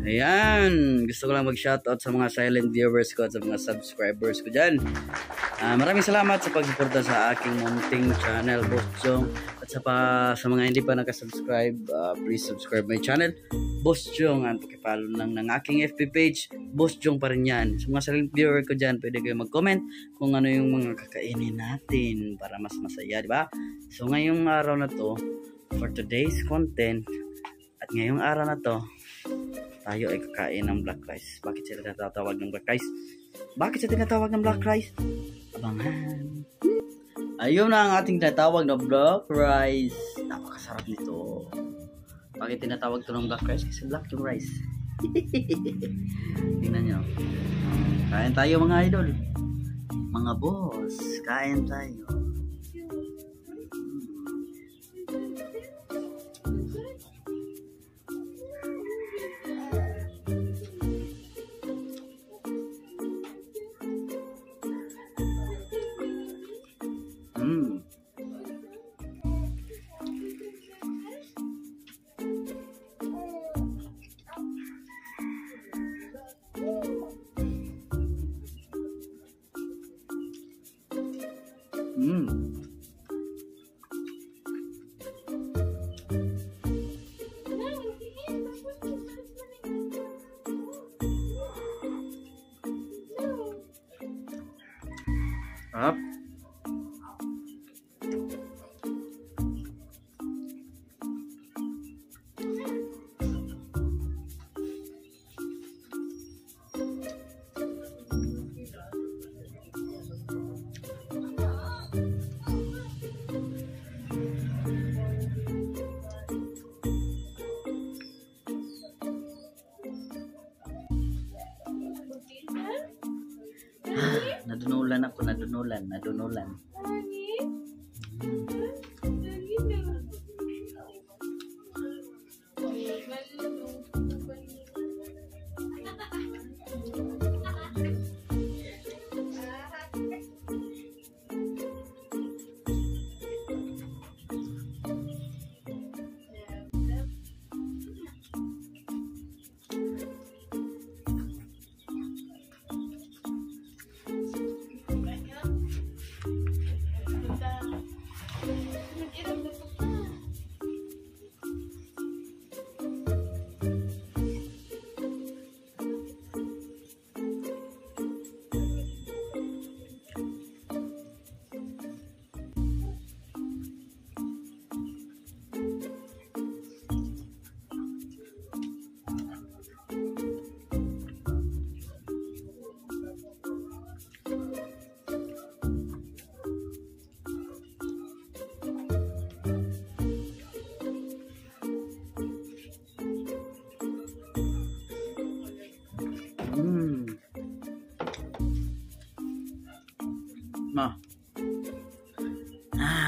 Ayan, gusto ko lang mag-shoutout sa mga silent viewers ko at sa mga subscribers ko dyan. Maraming salamat sa pagsuporta sa aking munting channel, Boss Jong. At sa mga hindi pa nakasubscribe, please subscribe my channel, Boss Jong. At pakipollow lang ng aking FB page, Boss Jong pa rin yan. Sa mga silent viewer ko dyan, pwede kayo mag-comment kung ano yung mga kakainin natin para mas masaya, di ba? So ngayong araw na to, for today's content, at ngayong araw na to, tayo ay kakain ng black rice. Bakit sila tinatawag ng black rice? Bakit sila tinatawag ng black rice? Abangan. Ayun na ang ating tinatawag na black rice. Napakasarap nito. Bakit tinatawag ito ng black rice? Kasi black yung rice. Tingnan nyo. Kain tayo mga idol. Mga boss, kain tayo. Up. Nadunulan ako, nadunulan.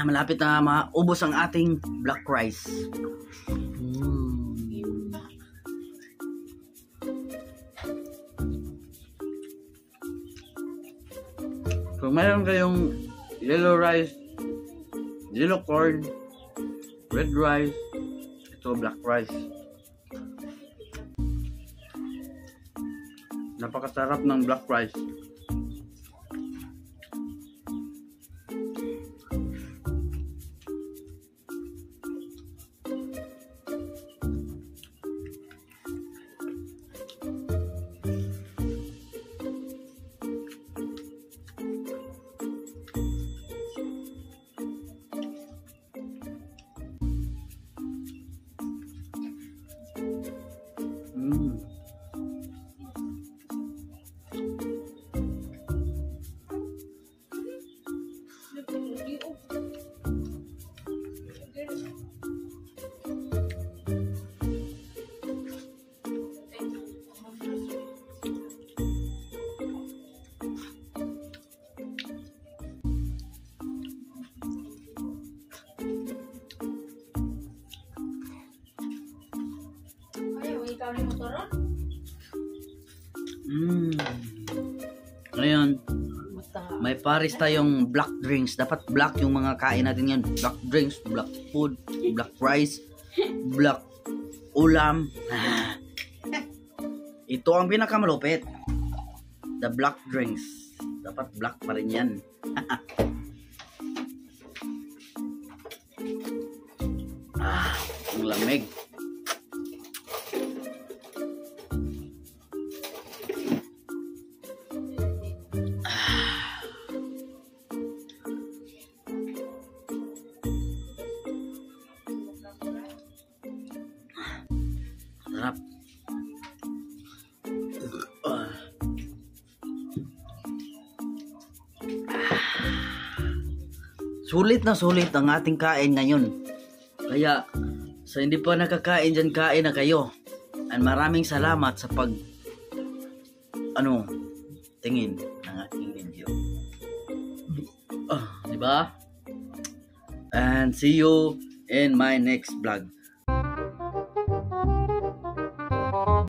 Malapit na maubos ang ating black rice. Kung mayroon kayong yellow rice, yellow corn, red rice, ito black rice. Napakasarap ng black rice. Ngayon, may pares tayong black drinks. Dapat black yung mga kain natin yan. Black drinks, black food, black rice, black ulam. Ito ang pinakamalupit. The black drinks. Dapat black pa rin yan. Ang lamig. Sarap. Sulit na sulit ang ating kain ngayon. Kaya sa hindi pa nakakain dyan, kain na kayo. And maraming salamat sa tingin ng aking video. Di ba? And see you in my next vlog.